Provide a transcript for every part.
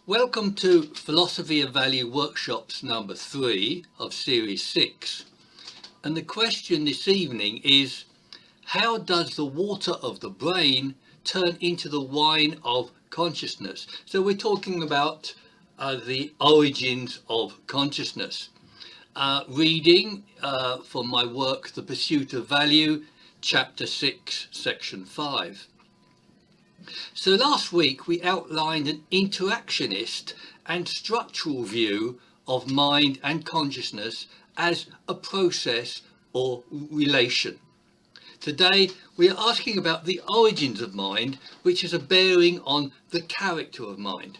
Welcome to Philosophy of Value Workshops number 3 of Series 6. And the question this evening is, how does the water of the brain turn into the wine of consciousness? So we're talking about the origins of consciousness. Reading from my work, The Pursuit of Value, Chapter 6, Section 5. So last week we outlined an interactionist and structural view of mind and consciousness as a process or relation. Today we are asking about the origins of mind, which has a bearing on the character of mind.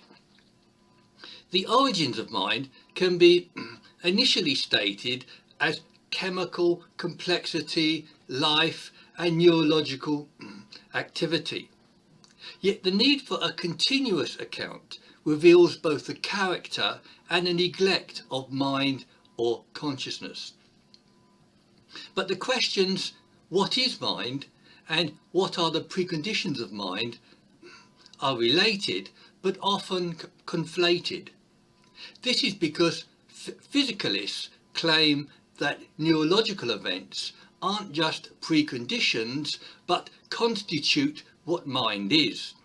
The origins of mind can be initially stated as chemical complexity, life and neurological activity. Yet the need for a continuous account reveals both the character and the neglect of mind or consciousness. But the questions, what is mind and what are the preconditions of mind, are related but often conflated. This is because physicalists claim that neurological events aren't just preconditions but constitute what mind is.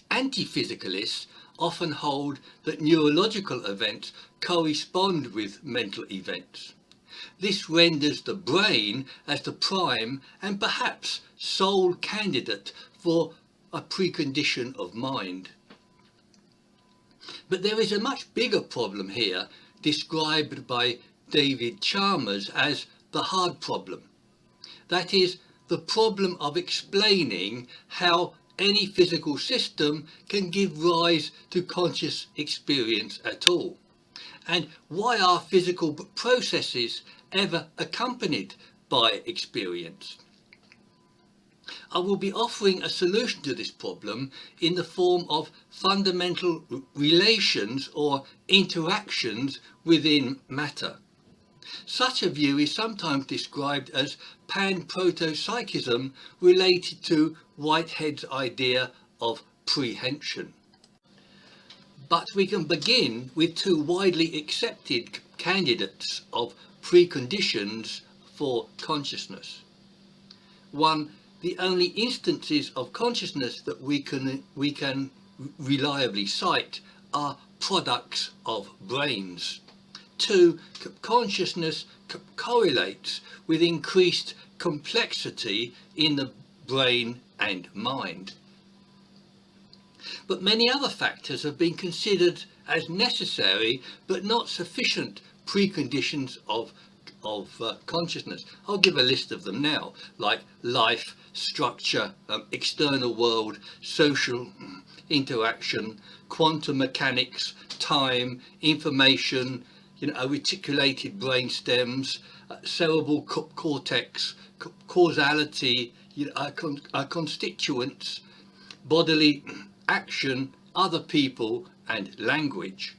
Anti-physicalists often hold that neurological events correspond with mental events. This renders the brain as the prime and perhaps sole candidate for a precondition of mind. But there is a much bigger problem here, described by David Chalmers as the hard problem. That is, the problem of explaining how any physical system can give rise to conscious experience at all. And why are physical processes ever accompanied by experience? I will be offering a solution to this problem in the form of fundamental relations or interactions within matter. Such a view is sometimes described as pan-proto-psychism related to Whitehead's idea of prehension. But we can begin with two widely accepted candidates of preconditions for consciousness. One, the only instances of consciousness that we can reliably cite are products of brains. Two, consciousness correlates with increased complexity in the brain and mind. But many other factors have been considered as necessary but not sufficient preconditions of consciousness. I'll give a list of them now, like life, structure, external world, social interaction, quantum mechanics, time, information, reticulated brain stems, cerebral cortex, causality, constituents, bodily action, other people, and language.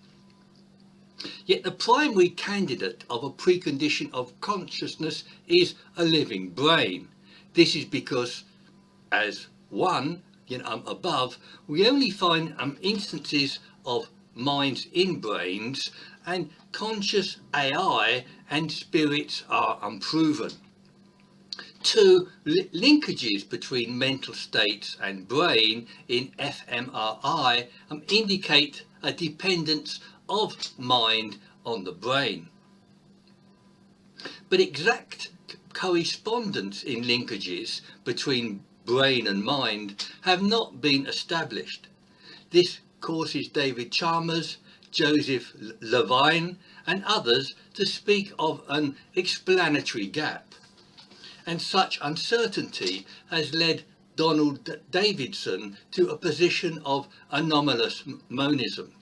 Yet the primary candidate of a precondition of consciousness is a living brain. This is because, as above, we only find instances of minds in brains, and conscious AI and spirits are unproven. Two, linkages between mental states and brain in fMRI indicate a dependence of mind on the brain. But exact correspondence in linkages between brain and mind have not been established. This causes David Chalmers, Joseph Levine and others to speak of an explanatory gap. And such uncertainty has led Donald Davidson to a position of anomalous monism.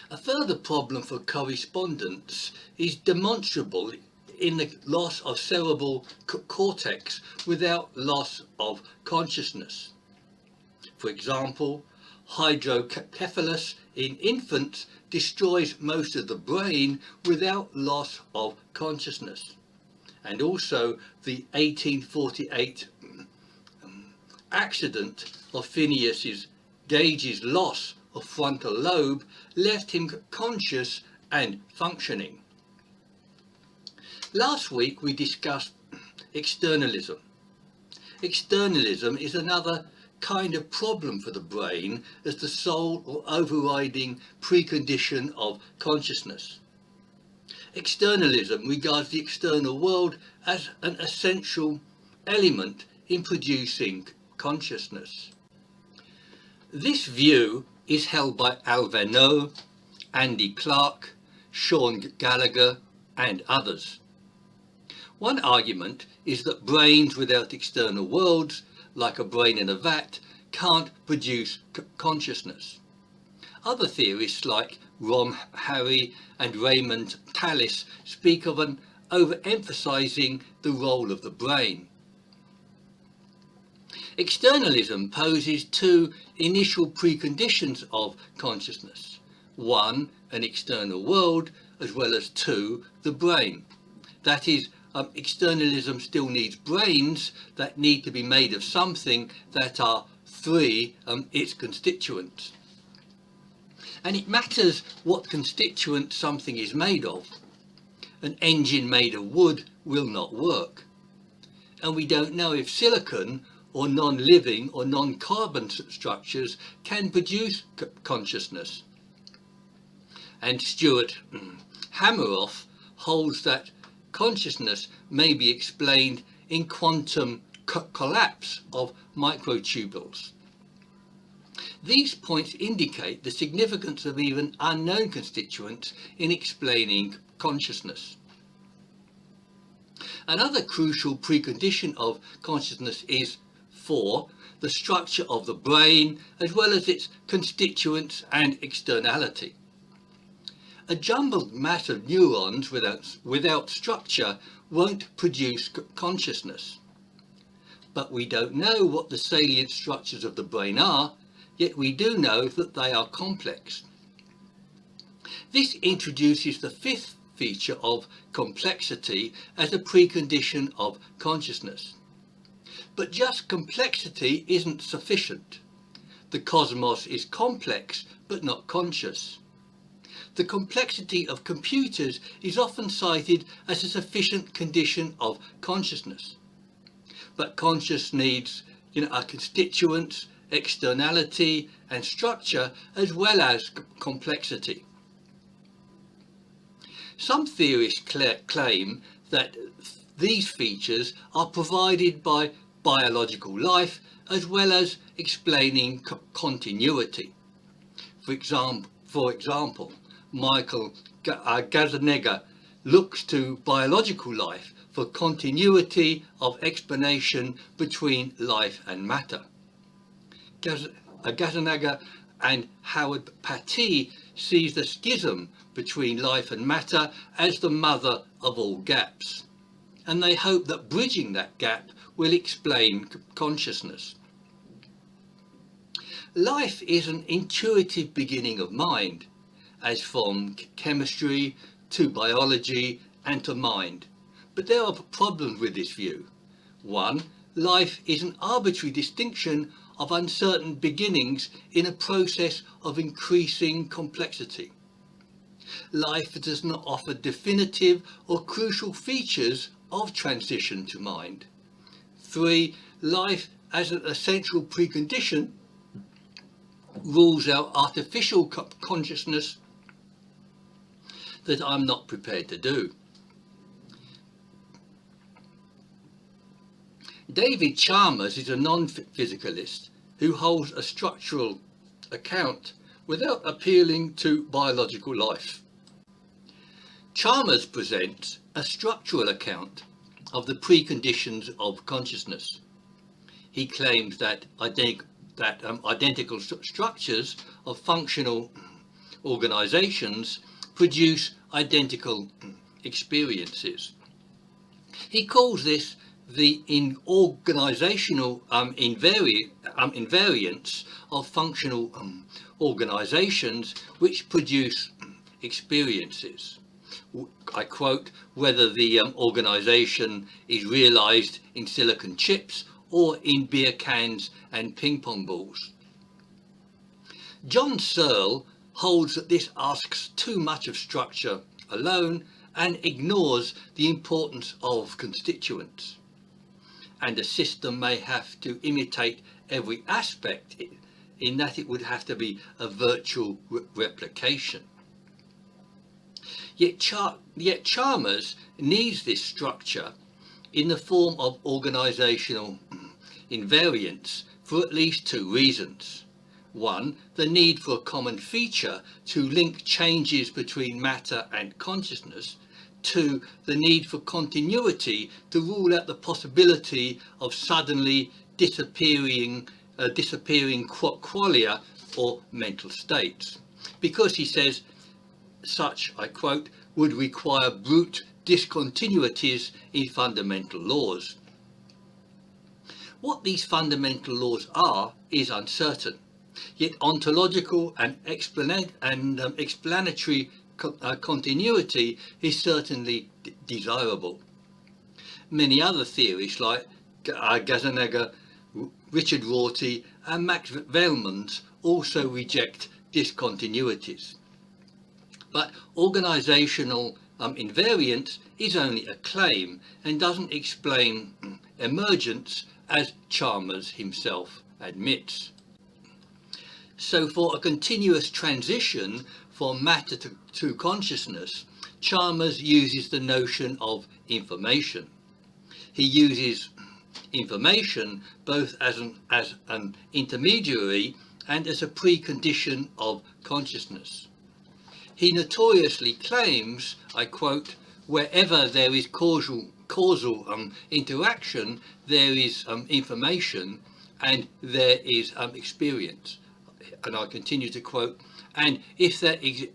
A further problem for correspondence is demonstrable in the loss of cerebral cortex without loss of consciousness. For example, hydrocephalus in infants destroys most of the brain without loss of consciousness. And also the 1848 accident of Phineas's Gage's loss of frontal lobe left him conscious and functioning. Last week we discussed externalism. Externalism is another kind of problem for the brain as the sole or overriding precondition of consciousness. Externalism regards the external world as an essential element in producing consciousness. This view is held by Al Vano, Andy Clark, Sean Gallagher and others. One argument is that brains without external worlds, like a brain in a vat, can't produce consciousness. Other theorists like Rom Harre and Raymond Tallis speak of an overemphasizing the role of the brain. Externalism poses two initial preconditions of consciousness. One, an external world, as well as two, the brain. That is, externalism still needs brains that need to be made of something that are three, its constituents. And it matters what constituent something is made of. An engine made of wood will not work. And we don't know if silicon or non-living or non-carbon structures can produce consciousness. And Stuart Hameroff holds that consciousness may be explained in quantum collapse of microtubules. These points indicate the significance of even unknown constituents in explaining consciousness. Another crucial precondition of consciousness is 4. The structure of the brain, as well as its constituents and externality. A jumbled mass of neurons without structure won't produce consciousness. But we don't know what the salient structures of the brain are, yet we do know that they are complex. This introduces the fifth feature of complexity as a precondition of consciousness. But just complexity isn't sufficient. The cosmos is complex but not conscious. The complexity of computers is often cited as a sufficient condition of consciousness. But conscious needs, our constituents, externality and structure, as well as complexity. Some theorists claim that these features are provided by biological life, as well as explaining continuity. For example, Michael Gazzaniga looks to biological life for continuity of explanation between life and matter. Gazzaniga and Howard Patti sees the schism between life and matter as the mother of all gaps, and they hope that bridging that gap will explain consciousness. Life is an intuitive beginning of mind, as from chemistry to biology and to mind. But there are problems with this view. 1. Life is an arbitrary distinction of uncertain beginnings in a process of increasing complexity. Life does not offer definitive or crucial features of transition to mind. 3. Life as an essential precondition rules out artificial consciousness that I'm not prepared to do. David Chalmers is a non-physicalist who holds a structural account without appealing to biological life. Chalmers presents a structural account of the preconditions of consciousness. He claims that identical structures of functional organizations produce identical experiences. He calls this the organizational invariance of functional organizations which produce experiences. I quote, whether the organization is realized in silicon chips or in beer cans and ping pong balls. John Searle holds that this asks too much of structure alone and ignores the importance of constituents, and a system may have to imitate every aspect in that it would have to be a virtual replication. Yet Chalmers needs this structure in the form of organisational invariance for at least two reasons. One, the need for a common feature to link changes between matter and consciousness. Two, the need for continuity to rule out the possibility of suddenly disappearing qualia or mental states. Because, he says, such, I quote, would require brute discontinuities in fundamental laws. What these fundamental laws are is uncertain, yet ontological and explanatory continuity is certainly desirable. Many other theories like Gazzaniga, Richard Rorty and Max Vellemann also reject discontinuities. But organisational invariance is only a claim and doesn't explain emergence, as Chalmers himself admits. So for a continuous transition from matter to consciousness, Chalmers uses the notion of information. He uses information both as an intermediary and as a precondition of consciousness. He notoriously claims, I quote, wherever there is causal interaction, there is information and there is experience. And I continue to quote, and if there is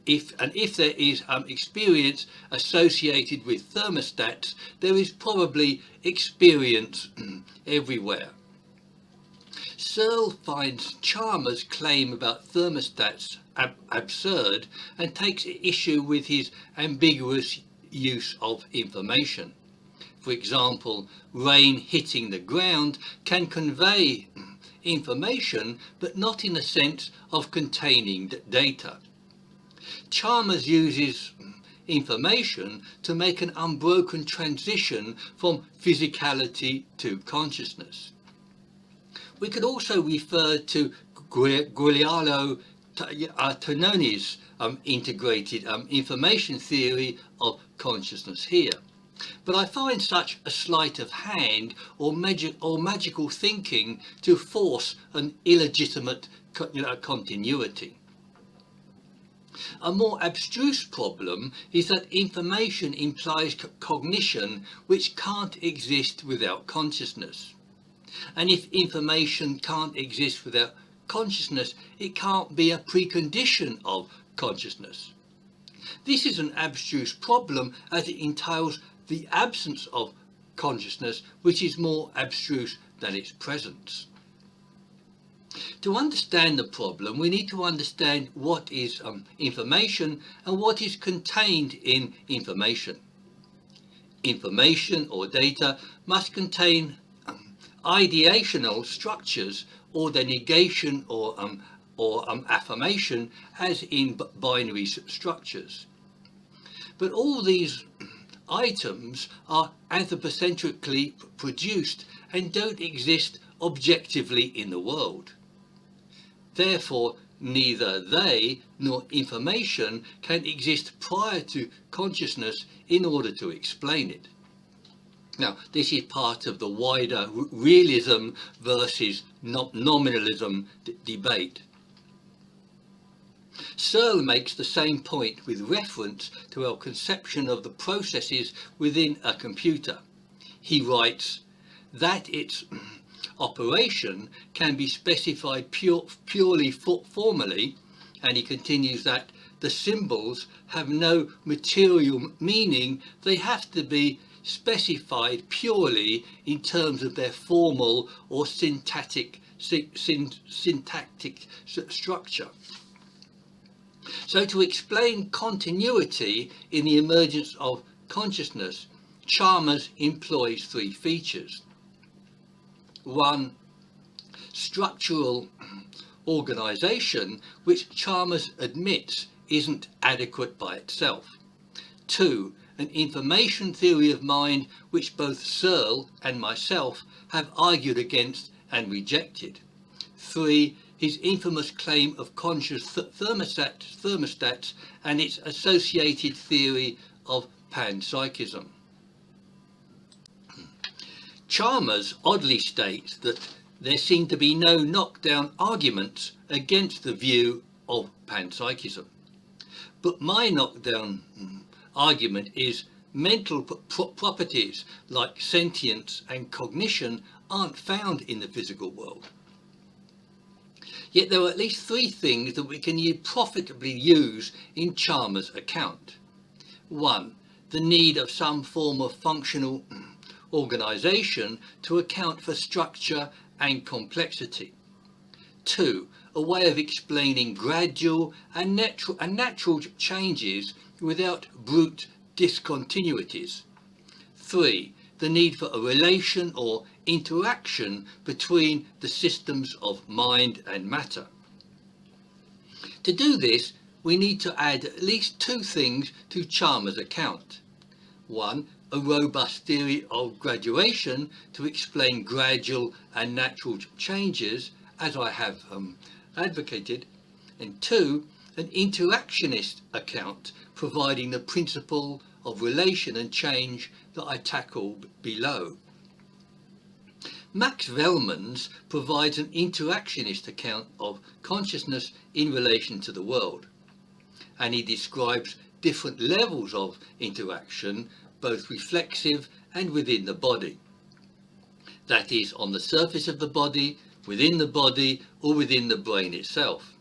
experience associated with thermostats, there is probably experience everywhere. Searle finds Chalmers' claim about thermostats absurd and takes issue with his ambiguous use of information. For example, rain hitting the ground can convey information, but not in the sense of containing data. Chalmers uses information to make an unbroken transition from physicality to consciousness. We could also refer to Giuliano Tononi's integrated information theory of consciousness here. But I find such a sleight of hand or magical thinking to force an illegitimate continuity. A more abstruse problem is that information implies cognition which can't exist without consciousness. And if information can't exist without consciousness, it can't be a precondition of consciousness. This is an abstruse problem as it entails the absence of consciousness, which is more abstruse than its presence. To understand the problem, we need to understand what is information and what is contained in information. Information or data must contain ideational structures or their negation or affirmation, as in binary structures. But all these items are anthropocentrically produced and don't exist objectively in the world. Therefore, neither they nor information can exist prior to consciousness in order to explain it. Now, this is part of the wider realism versus nominalism debate. Searle makes the same point with reference to our conception of the processes within a computer. He writes that its operation can be specified purely formally, and he continues that the symbols have no material meaning, they have to be specified purely in terms of their formal or syntactic structure. So to explain continuity in the emergence of consciousness, Chalmers employs three features. One, structural organisation, which Chalmers admits isn't adequate by itself. 2. An information theory of mind which both Searle and myself have argued against and rejected. 3. His infamous claim of conscious thermostats and its associated theory of panpsychism. Chalmers oddly states that there seem to be no knockdown arguments against the view of panpsychism. But my knockdown argument is mental properties like sentience and cognition aren't found in the physical world. Yet there are at least 3 things that we can profitably use in Chalmers' account. 1. The need of some form of functional organisation to account for structure and complexity. 2. A way of explaining gradual and natural changes without brute discontinuities. 3. The need for a relation or interaction between the systems of mind and matter. To do this, we need to add at least 2 things to Chalmers' account. 1. A robust theory of graduation to explain gradual and natural changes, as I have advocated. And 2. An interactionist account providing the principle of relation and change that I tackle below. Max Velleman's provides an interactionist account of consciousness in relation to the world, and he describes different levels of interaction, both reflexive and within the body. That is, on the surface of the body, within the body, or within the brain itself.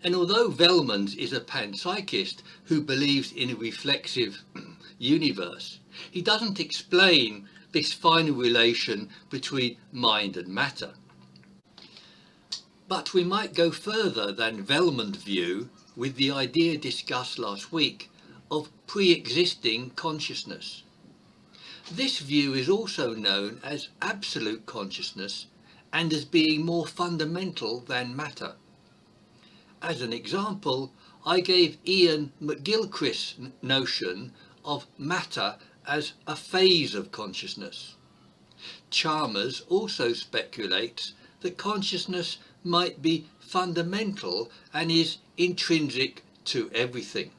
And although Velleman's is a panpsychist who believes in a reflexive universe, he doesn't explain this final relation between mind and matter. But we might go further than Velleman's view with the idea discussed last week of pre-existing consciousness. This view is also known as absolute consciousness and as being more fundamental than matter. As an example, I gave Ian McGilchrist's notion of matter as a phase of consciousness. Chalmers also speculates that consciousness might be fundamental and is intrinsic to everything.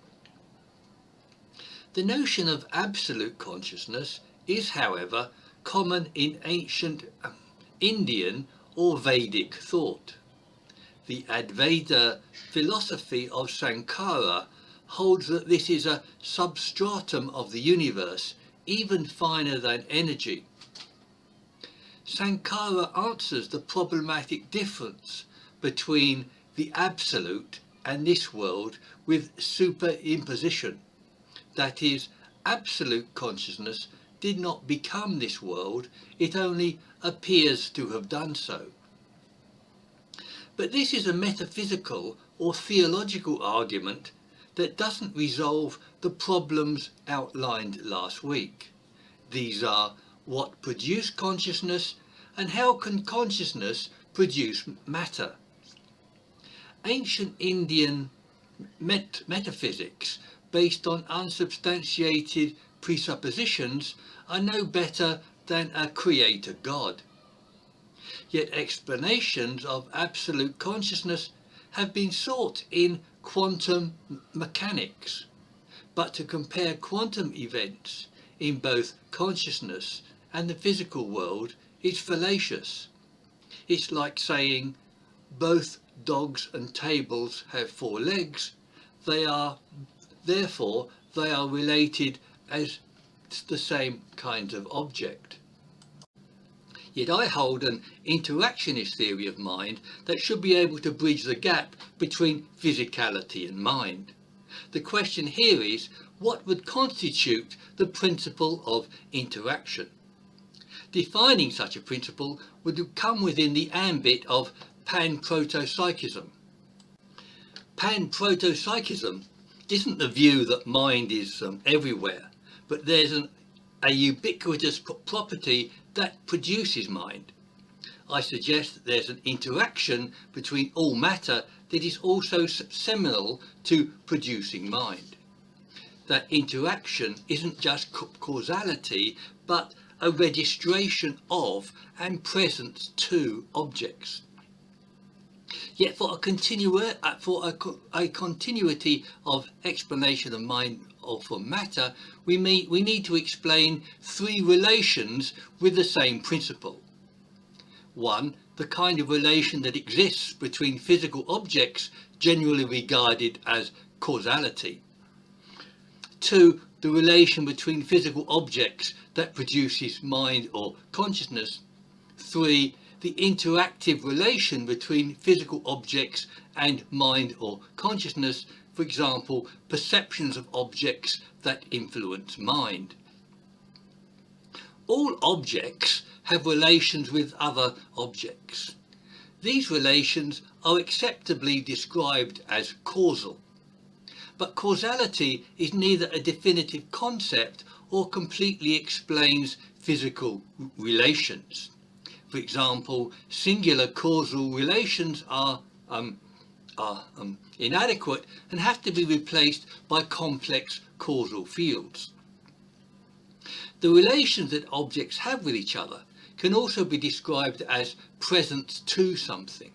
The notion of absolute consciousness is, however, common in ancient Indian or Vedic thought. The Advaita philosophy of Sankara holds that this is a substratum of the universe, even finer than energy. Sankara answers the problematic difference between the absolute and this world with superimposition. That is, absolute consciousness did not become this world, it only appears to have done so. But this is a metaphysical or theological argument that doesn't resolve the problems outlined last week. These are: what produced consciousness, and how can consciousness produce matter? Ancient Indian metaphysics, based on unsubstantiated presuppositions, are no better than a creator God. Yet explanations of absolute consciousness have been sought in quantum mechanics. But to compare quantum events in both consciousness and the physical world is fallacious. It's like saying both dogs and tables have 4 legs, therefore they are related as the same kind of object. Yet I hold an interactionist theory of mind that should be able to bridge the gap between physicality and mind. The question here is, what would constitute the principle of interaction? Defining such a principle would come within the ambit of pan-protopsychism. Pan-protopsychism isn't the view that mind is everywhere, but there's a ubiquitous property that produces mind. I suggest that there's an interaction between all matter that is also seminal to producing mind. That interaction isn't just causality, but a registration of and presence to objects. Yet for a continuity of explanation of mind or for matter, we need to explain three relations with the same principle. One, the kind of relation that exists between physical objects generally regarded as causality. Two, the relation between physical objects that produces mind or consciousness. Three, the interactive relation between physical objects and mind or consciousness, for example, perceptions of objects that influence mind. All objects have relations with other objects. These relations are acceptably described as causal. But causality is neither a definitive concept or completely explains physical relations. For example, singular causal relations are inadequate and have to be replaced by complex causal fields. The relations that objects have with each other can also be described as presence to something.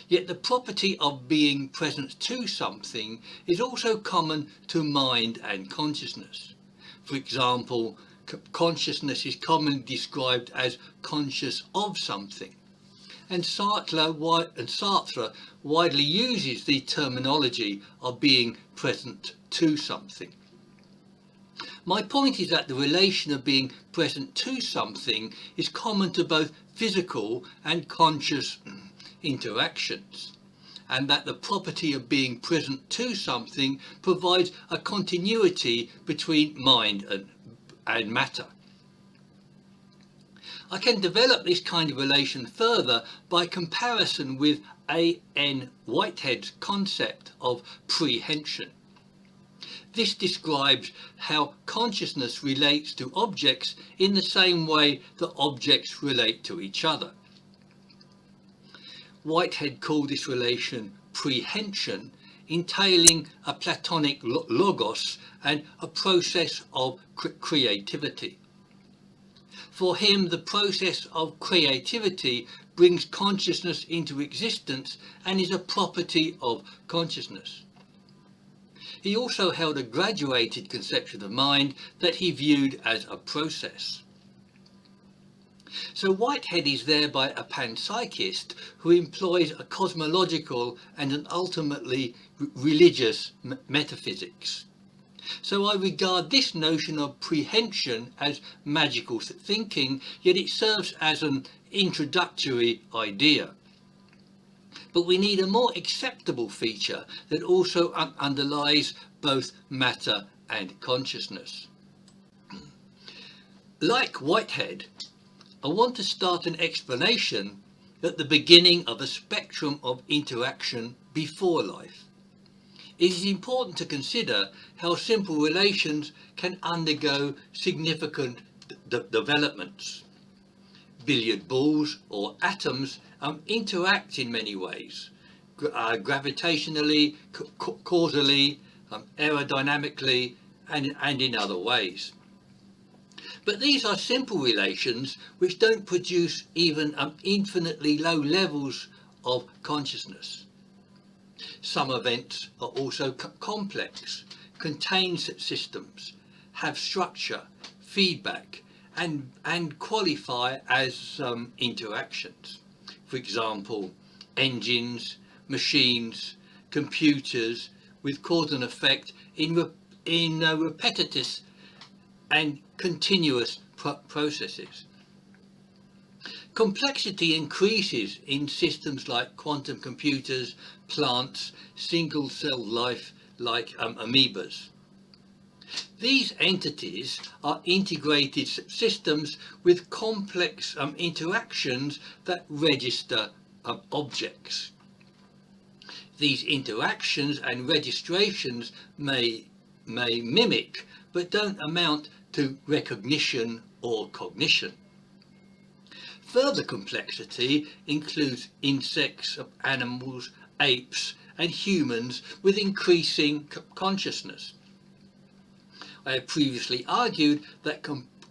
Yet the property of being present to something is also common to mind and consciousness. For example, consciousness is commonly described as conscious of something. And Sartre widely uses the terminology of being present to something. My point is that the relation of being present to something is common to both physical and conscious interactions, and that the property of being present to something provides a continuity between mind and matter. I can develop this kind of relation further by comparison with A.N. Whitehead's concept of prehension. This describes how consciousness relates to objects in the same way that objects relate to each other. Whitehead called this relation prehension, entailing a Platonic logos and a process of creativity. For him, the process of creativity brings consciousness into existence and is a property of consciousness. He also held a graduated conception of mind that he viewed as a process. So Whitehead is thereby a panpsychist who employs a cosmological and an ultimately religious metaphysics. So I regard this notion of prehension as magical thinking, yet it serves as an introductory idea. But we need a more acceptable feature that also underlies both matter and consciousness. Like Whitehead, I want to start an explanation at the beginning of a spectrum of interaction before life. It is important to consider how simple relations can undergo significant developments. Billiard balls or atoms interact in many ways, gravitationally, causally, aerodynamically, and in other ways. But these are simple relations which don't produce even infinitely low levels of consciousness. Some events are also complex, contain systems, have structure, feedback, and qualify as interactions. For example, engines, machines, computers with cause and effect in repetitive and continuous processes. Complexity increases in systems like quantum computers, plants, single-cell life like amoebas. These entities are integrated systems with complex interactions that register objects. These interactions and registrations may mimic, but don't amount to recognition or cognition. Further complexity includes insects, animals, apes and humans with increasing consciousness. I have previously argued that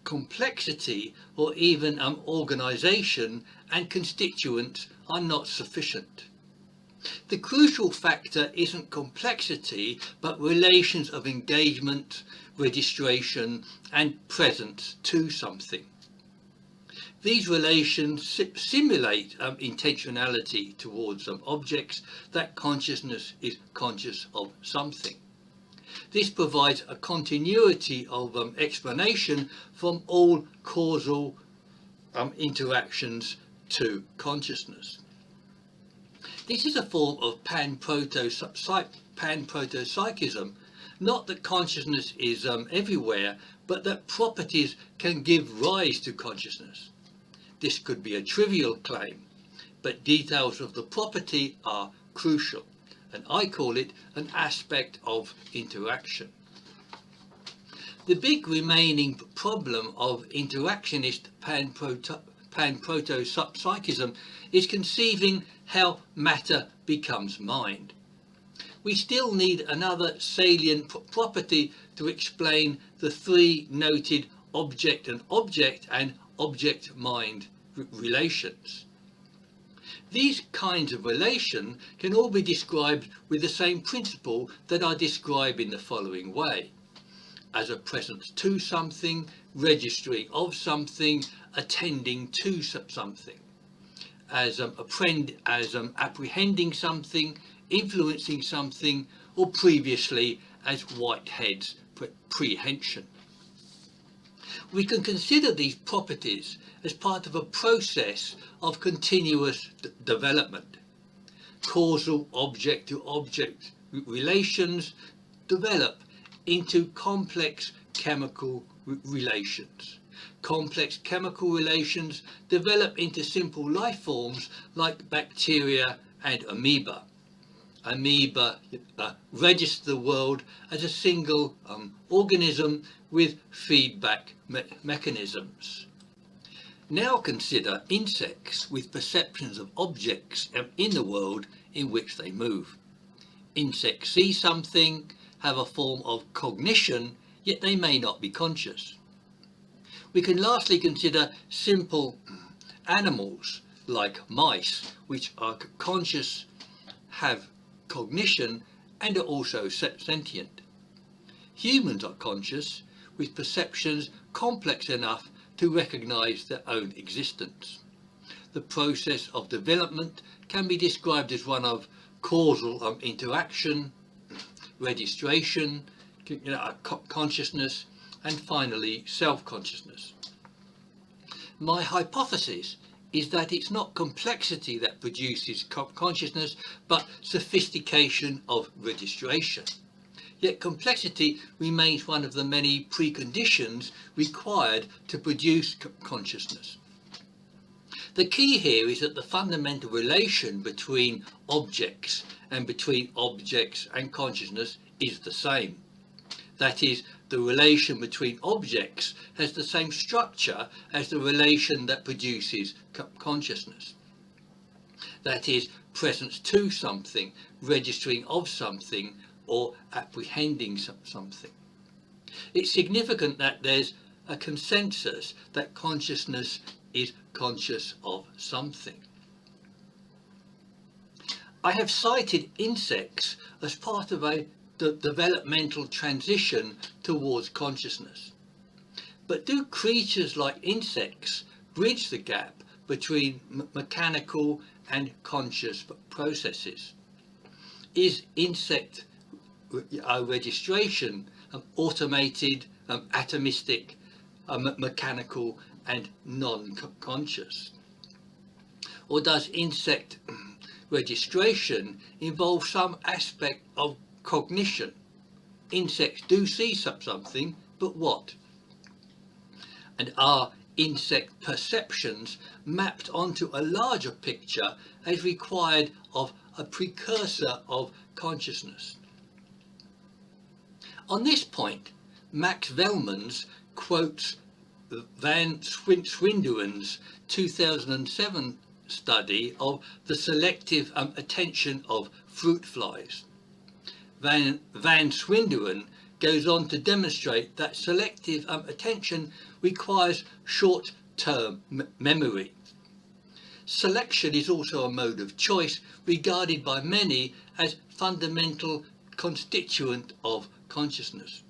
complexity or even organisation and constituents are not sufficient. The crucial factor isn't complexity, but relations of engagement, registration and presence to something. These relations simulate intentionality towards objects, that consciousness is conscious of something. This provides a continuity of explanation from all causal interactions to consciousness. This is a form of pan-proto-psychism, not that consciousness is everywhere, but that properties can give rise to consciousness. This could be a trivial claim, but details of the property are crucial, and I call it an aspect of interaction. The big remaining problem of interactionist pan-proto-psychism is conceiving how matter becomes mind. We still need another salient property to explain the three noted object and object-mind relations. These kinds of relation can all be described with the same principle that I describe in the following way: as a presence to something, registering of something, attending to something, as apprehending something, influencing something, or previously as Whitehead's prehension. We can consider these properties as part of a process of continuous development. Causal object-to-object relations develop into complex chemical relations. Complex chemical relations develop into simple life forms like bacteria and amoeba. Amoeba register the world as a single organism with feedback mechanisms. Now consider insects with perceptions of objects in the world in which they move. Insects see something, have a form of cognition, yet they may not be conscious. We can lastly consider simple animals like mice, which are conscious, have cognition, and are also sentient. Humans are conscious, with perceptions complex enough to recognize their own existence. The process of development can be described as one of causal interaction, registration, consciousness, and finally self-consciousness. My hypothesis is that it's not complexity that produces consciousness, but sophistication of registration. Yet complexity remains one of the many preconditions required to produce consciousness. The key here is that the fundamental relation between objects and between objects and consciousness is the same. That is, the relation between objects has the same structure as the relation that produces consciousness. That is, presence to something, registering of something, or apprehending something. It's significant that there's a consensus that consciousness is conscious of something. I have cited insects as part of a developmental transition towards consciousness. But do creatures like insects bridge the gap between mechanical and conscious processes? Is insect registration automated, atomistic, mechanical and non-conscious? Or does insect registration involve some aspect of cognition? Insects do see something, but what? And are insect perceptions mapped onto a larger picture as required of a precursor of consciousness? On this point, Max Wellmans quotes Van Swinderen's 2007 study of the selective attention of fruit flies. Van Swinderen goes on to demonstrate that selective attention requires short-term memory. Selection is also a mode of choice regarded by many as fundamental constituent of consciousness.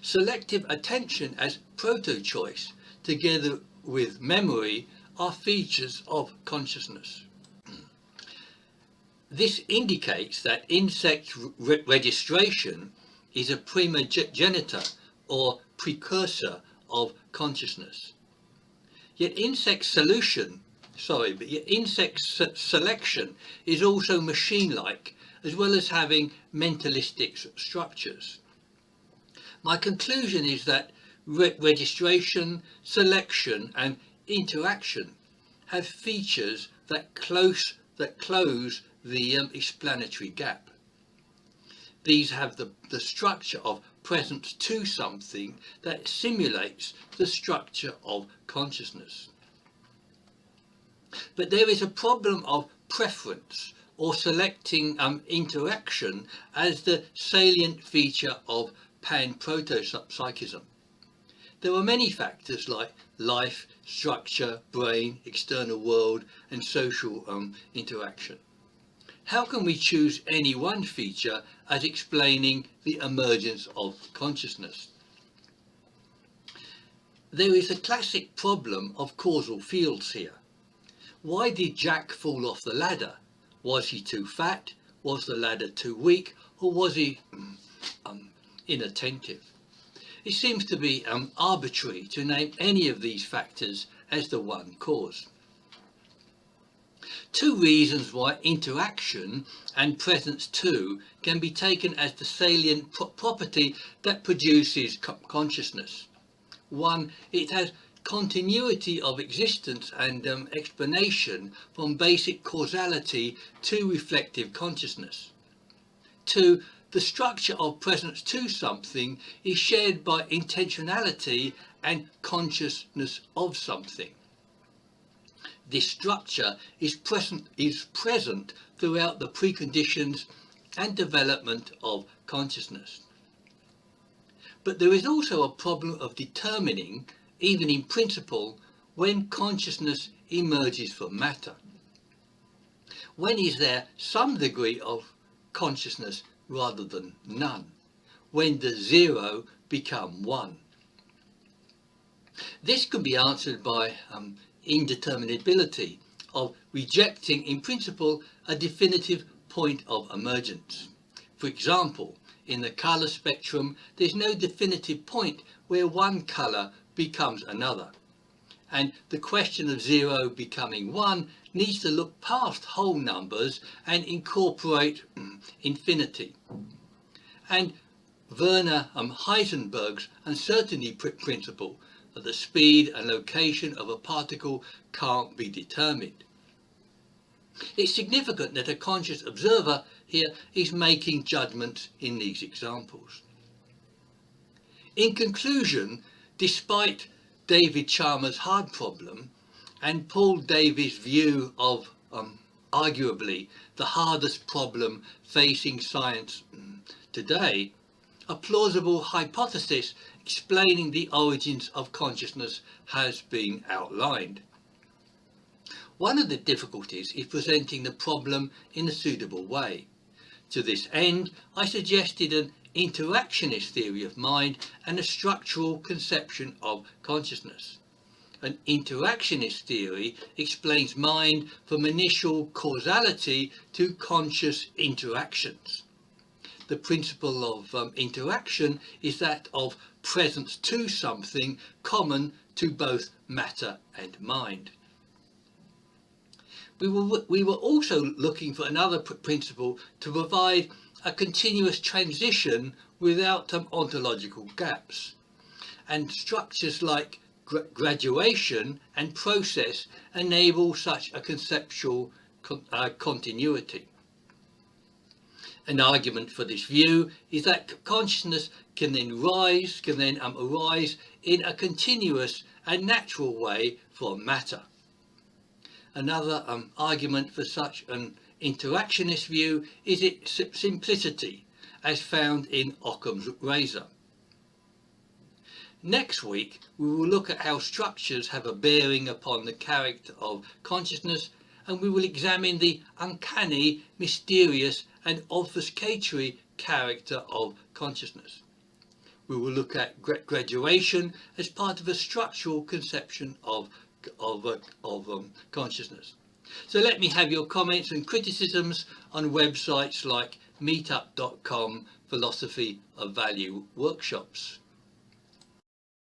Selective attention as proto-choice, together with memory, are features of consciousness. This indicates that insect registration is a primogenitor or precursor of consciousness. Yet insect selection is also machine-like, as well as having mentalistic structures. My conclusion is that registration, selection and interaction have features that close the explanatory gap. These have the structure of presence to something that simulates the structure of consciousness. But there is a problem of preference or selecting interaction as the salient feature of pan-proto-psychism. There are many factors like life, structure, brain, external world and social interaction. How can we choose any one feature as explaining the emergence of consciousness? There is a classic problem of causal fields here. Why did Jack fall off the ladder? Was he too fat? Was the ladder too weak? Or was he inattentive? It seems to be arbitrary to name any of these factors as the one cause. Two reasons why interaction and presence to can be taken as the salient property that produces consciousness. One, it has continuity of existence and explanation from basic causality to reflective consciousness. Two, the structure of presence to something is shared by intentionality and consciousness of something. This structure is present throughout the preconditions and development of consciousness. But there is also a problem of determining, even in principle, when consciousness emerges from matter. When is there some degree of consciousness rather than none? When does zero become one? This can be answered by indeterminability of rejecting in principle a definitive point of emergence. For example, in the colour spectrum there's no definitive point where one colour becomes another, and the question of zero becoming one needs to look past whole numbers and incorporate infinity. And Werner Heisenberg's uncertainty principle that the speed and location of a particle can't be determined. It's significant that a conscious observer here is making judgments in these examples. In conclusion, despite David Chalmers' hard problem and Paul Davies' view of arguably the hardest problem facing science today, a plausible hypothesis explaining the origins of consciousness has been outlined. One of the difficulties is presenting the problem in a suitable way. To this end, I suggested an interactionist theory of mind and a structural conception of consciousness. An interactionist theory explains mind from initial causality to conscious interactions. The principle of interaction is that of presence to something common to both matter and mind. We were also looking for another principle to provide a continuous transition without ontological gaps, and structures like graduation and process enable such a conceptual continuity. An argument for this view is that consciousness can then arise in a continuous and natural way from matter. Another argument for such an interactionist view is its simplicity, as found in Occam's razor. Next week, we will look at how structures have a bearing upon the character of consciousness, and we will examine the uncanny, mysterious and obfuscatory character of consciousness. We will look at graduation as part of a structural conception of consciousness. So let me have your comments and criticisms on websites like meetup.com, Philosophy of Value workshops.